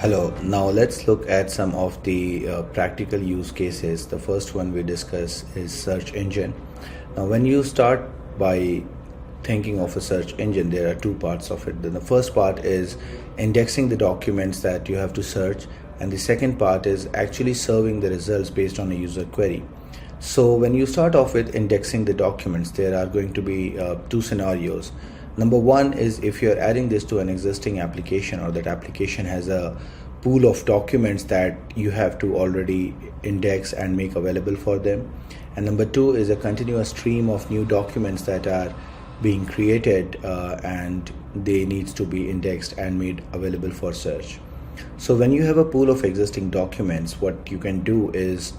Hello, now let's look at some of the practical use cases. The first one we discuss is search engine. Now, when you start by thinking of a search engine, there are two parts of it. Then the first part is indexing the documents that you have to search, and the second part is actually serving the results based on a user query. So when you start off with indexing the documents, there are going to be two scenarios. Number one is if you're adding this to an existing application, or that application has a pool of documents that you have to already index and make available for them. And number two is a continuous stream of new documents that are being created and they needs to be indexed and made available for search. So when you have a pool of existing documents, what you can do is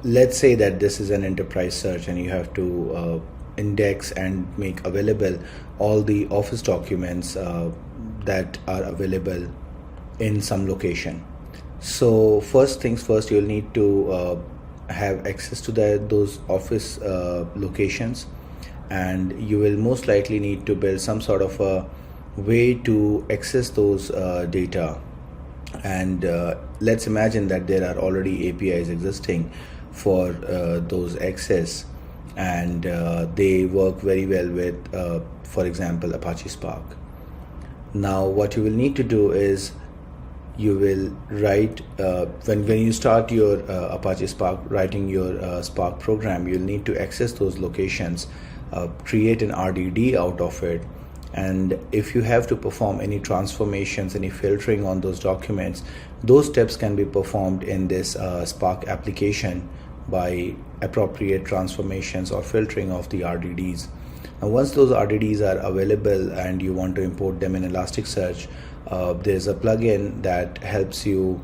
let's say that this is an enterprise search and you have to index and make available all the office documents that are available in some location. So first things first, you'll need to have access to those office locations, and you will most likely need to build some sort of a way to access those data. And let's imagine that there are already APIs existing for those access, and they work very well with, for example, Apache Spark. Now, what you will need to do is you will write, when you start your Apache Spark, writing your Spark program, you'll need to access those locations, create an RDD out of it. And if you have to perform any transformations, any filtering on those documents, those steps can be performed in this Spark application by appropriate transformations or filtering of the RDDs. Now, once those RDDs are available and you want to import them in Elasticsearch, there's a plugin that helps you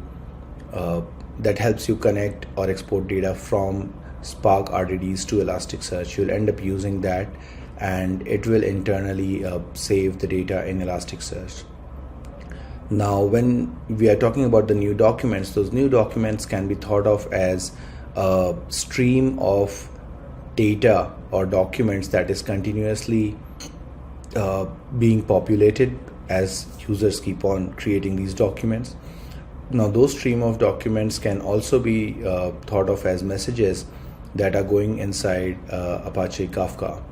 connect or export data from Spark RDDs to Elasticsearch. You'll end up using that, and it will internally save the data in Elasticsearch. Now, when we are talking about the new documents, those new documents can be thought of as a stream of data or documents that is continuously being populated as users keep on creating these documents. Now, those stream of documents can also be thought of as messages that are going inside Apache Kafka.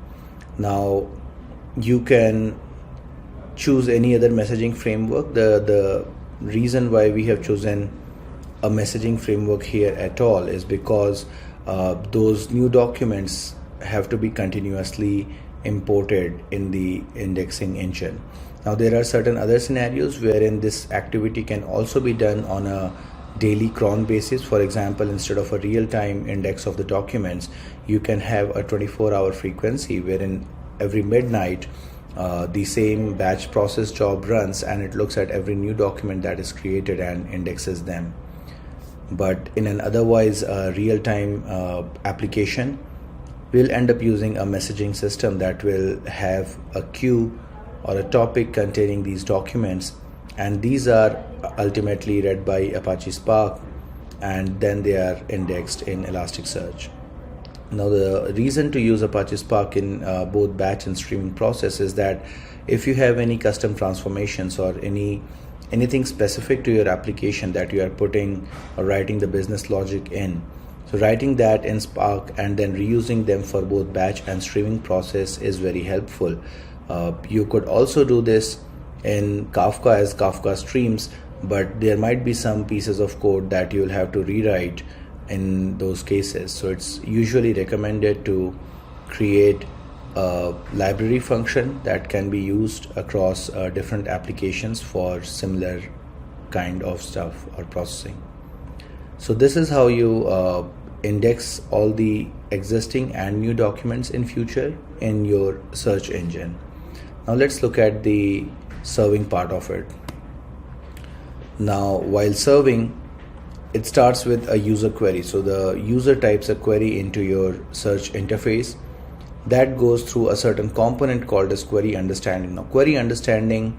Now, you can choose any other messaging framework. The reason why we have chosen a messaging framework here at all is because those new documents have to be continuously imported in the indexing engine. Now, there are certain other scenarios wherein this activity can also be done on a daily cron basis. For example, instead of a real-time index of the documents, you can have a 24-hour frequency wherein every midnight the same batch process job runs and it looks at every new document that is created and indexes them. But in an otherwise real-time application, we'll end up using a messaging system that will have a queue or a topic containing these documents, and these are ultimately read by Apache Spark, and then they are indexed in Elasticsearch. Now, the reason to use Apache Spark in both batch and streaming process is that if you have any custom transformations or anything specific to your application that you are putting or writing the business logic in, so writing that in Spark and then reusing them for both batch and streaming process is very helpful. You could also do this in Kafka as Kafka streams, but there might be some pieces of code that you'll have to rewrite in those cases. So it's usually recommended to create a library function that can be used across different applications for similar kind of stuff or processing. So this is how you index all the existing and new documents in future in your search engine. Now let's look at the serving part of it. Now, while serving, it starts with a user query. So the user types a query into your search interface that goes through a certain component called as query understanding. Now, query understanding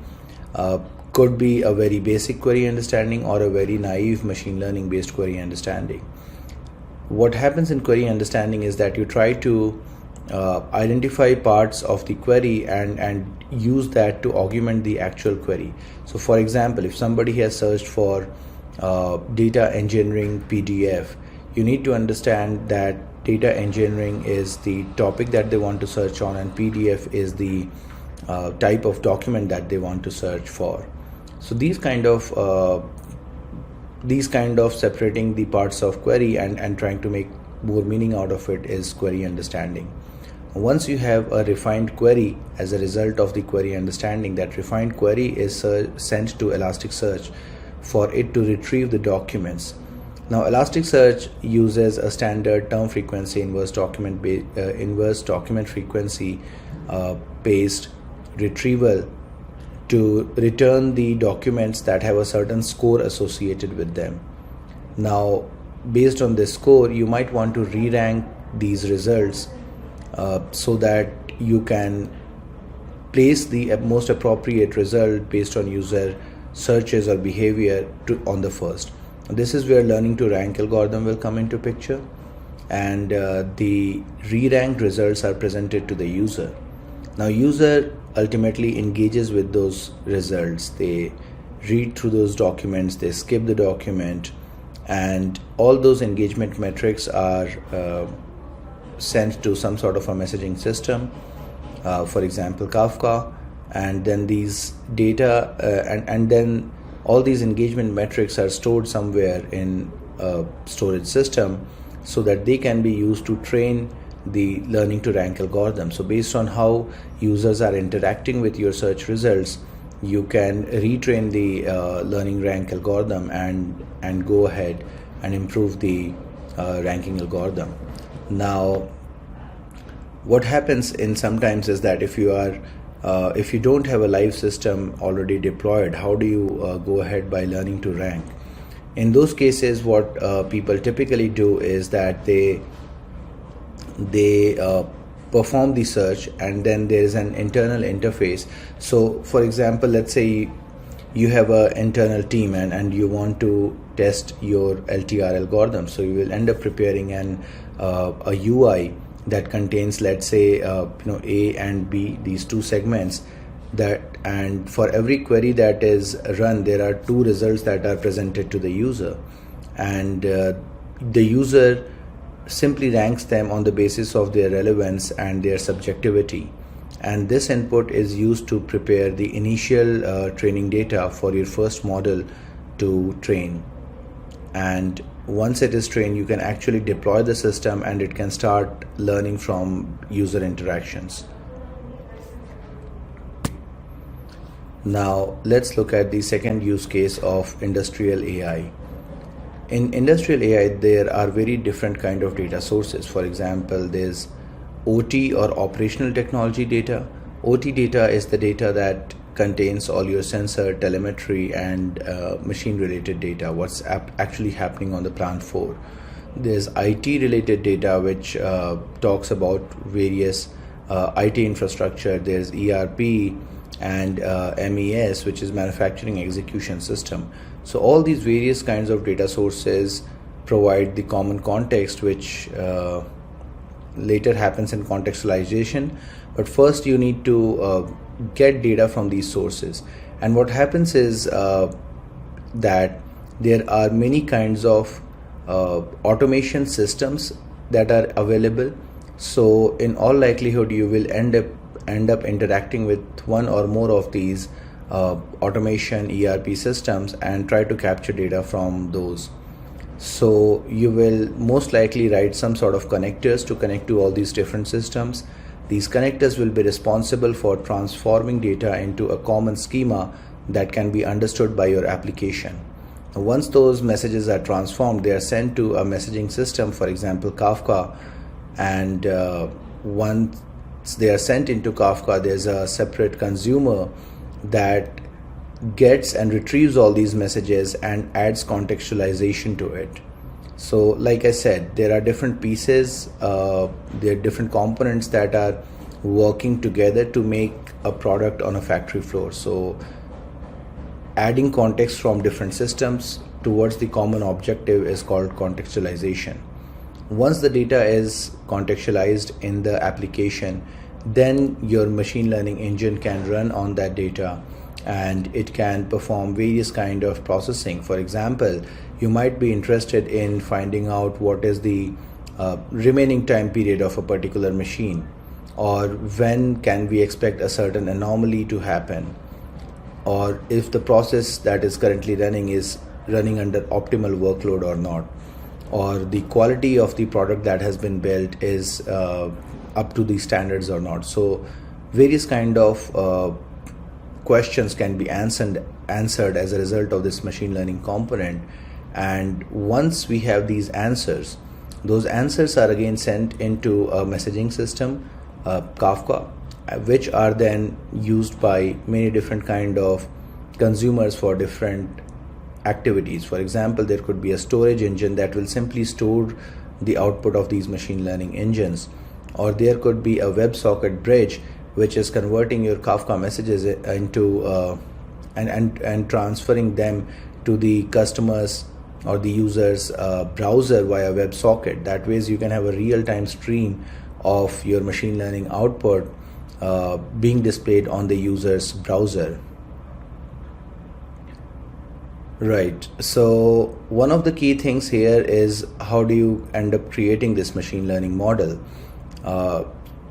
could be a very basic query understanding or a very naive machine learning based query understanding. What happens in query understanding is that you try to identify parts of the query and use that to augment the actual query. So for example, if somebody has searched for data engineering PDF, you need to understand that data engineering is the topic that they want to search on, and PDF is the type of document that they want to search for. So these kind of separating the parts of query and trying to make more meaning out of it is query understanding. Once you have a refined query, as a result of the query understanding, that refined query is sent to Elasticsearch for it to retrieve the documents. Now Elasticsearch uses a standard term frequency inverse document frequency based retrieval to return the documents that have a certain score associated with them. Now based on this score, you might want to re-rank these results so that you can place the most appropriate result based on user searches or behavior on the first. This is where learning to rank algorithm will come into picture, and the re-ranked results are presented to the user. Now user ultimately engages with those results. They read through those documents, they skip the document, and all those engagement metrics are sent to some sort of a messaging system, for example Kafka, and then these data and then all these engagement metrics are stored somewhere in a storage system so that they can be used to train the learning to rank algorithm. So based on how users are interacting with your search results, you can retrain the learning rank algorithm and go ahead and improve the ranking algorithm. Now what happens in sometimes is that if you don't have a live system already deployed, how do you go ahead by learning to rank? In those cases, what people typically do is that they perform the search, and then there is an internal interface. So for example, let's say you have an internal team and you want to test your LTR algorithm. So you will end up preparing a UI that contains, let's say, A and B, these two segments, and for every query that is run, there are two results that are presented to the user, and the user simply ranks them on the basis of their relevance and their subjectivity, and this input is used to prepare the initial training data for your first model to train. And once it is trained, you can actually deploy the system and it can start learning from user interactions. Now let's look at the second use case of industrial AI. In industrial AI, there are very different kind of data sources. For example, there's OT or operational technology data. OT data is the data that contains all your sensor, telemetry, and machine related data, what's actually happening on the plant floor. There's IT related data, which talks about various IT infrastructure. There's ERP and MES, which is manufacturing execution system. So all these various kinds of data sources provide the common context, which later happens in contextualization. But first you need to get data from these sources. And what happens is that there are many kinds of automation systems that are available. So in all likelihood, you will end up interacting with one or more of these automation ERP systems and try to capture data from those. So you will most likely write some sort of connectors to connect to all these different systems. These connectors will be responsible for transforming data into a common schema that can be understood by your application. Now, once those messages are transformed, they are sent to a messaging system, for example Kafka, and once they are sent into Kafka, there's a separate consumer that gets and retrieves all these messages and adds contextualization to it. So like I said, there are different pieces, there are different components that are working together to make a product on a factory floor. So adding context from different systems towards the common objective is called contextualization. Once the data is contextualized in the application, then your machine learning engine can run on that data and it can perform various kind of processing. For example, you might be interested in finding out what is the remaining time period of a particular machine, or when can we expect a certain anomaly to happen, or if the process that is currently running is running under optimal workload or not, or the quality of the product that has been built is up to the standards or not. So various kind of questions can be answered as a result of this machine learning component. And once we have these answers, those answers are again sent into a messaging system, Kafka, which are then used by many different kind of consumers for different activities. For example, there could be a storage engine that will simply store the output of these machine learning engines, or there could be a WebSocket bridge which is converting your Kafka messages into and transferring them to the customers or the user's browser via WebSocket. That way you can have a real-time stream of your machine learning output being displayed on the user's browser. Right. So one of the key things here is how do you end up creating this machine learning model?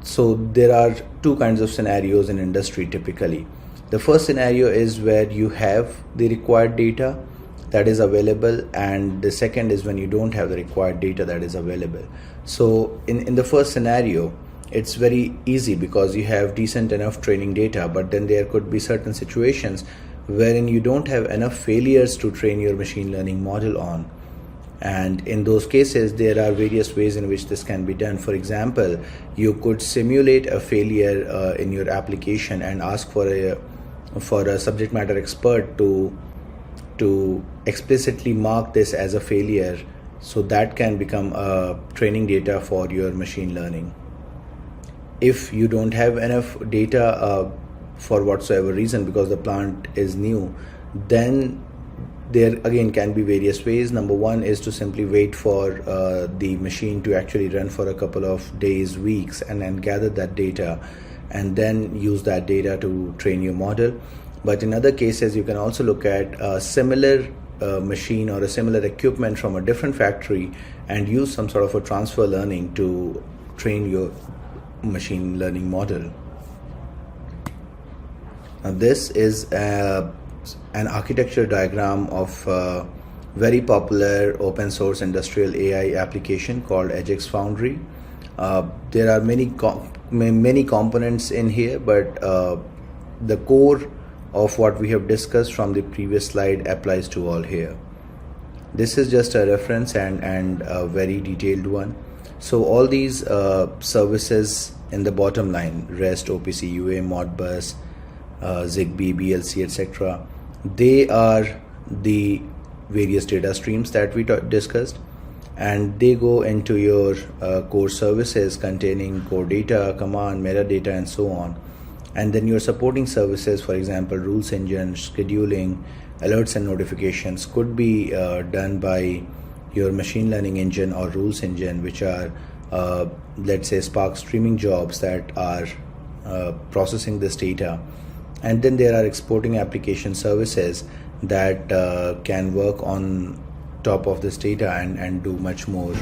So there are two kinds of scenarios in industry typically. The first scenario is where you have the required data that is available, and the second is when you don't have the required data that is available. So in the first scenario, it's very easy because you have decent enough training data, but then there could be certain situations wherein you don't have enough failures to train your machine learning model on. And in those cases, there are various ways in which this can be done. For example, you could simulate a failure in your application and ask for a subject matter expert to explicitly mark this as a failure, so that can become training data for your machine learning. If you don't have enough data for whatsoever reason, because the plant is new, then there again can be various ways. Number one is to simply wait for the machine to actually run for a couple of days, weeks, and then gather that data and then use that data to train your model. But in other cases, you can also look at a similar machine or a similar equipment from a different factory and use some sort of a transfer learning to train your machine learning model. Now this is an architecture diagram of a very popular open source industrial AI application called Ajax Foundry. There are many components in here, but the core of what we have discussed from the previous slide applies to all here. This is just a reference and a very detailed one. So all these services in the bottom line, REST, OPC UA, Modbus, Zigbee, BLC, etc., they are the various data streams that we discussed, and they go into your core services containing core data, command, metadata, and so on. And then your supporting services, for example, rules engine, scheduling, alerts and notifications, could be done by your machine learning engine or rules engine, which are let's say Spark streaming jobs that are processing this data. And then there are exporting application services that can work on top of this data and do much more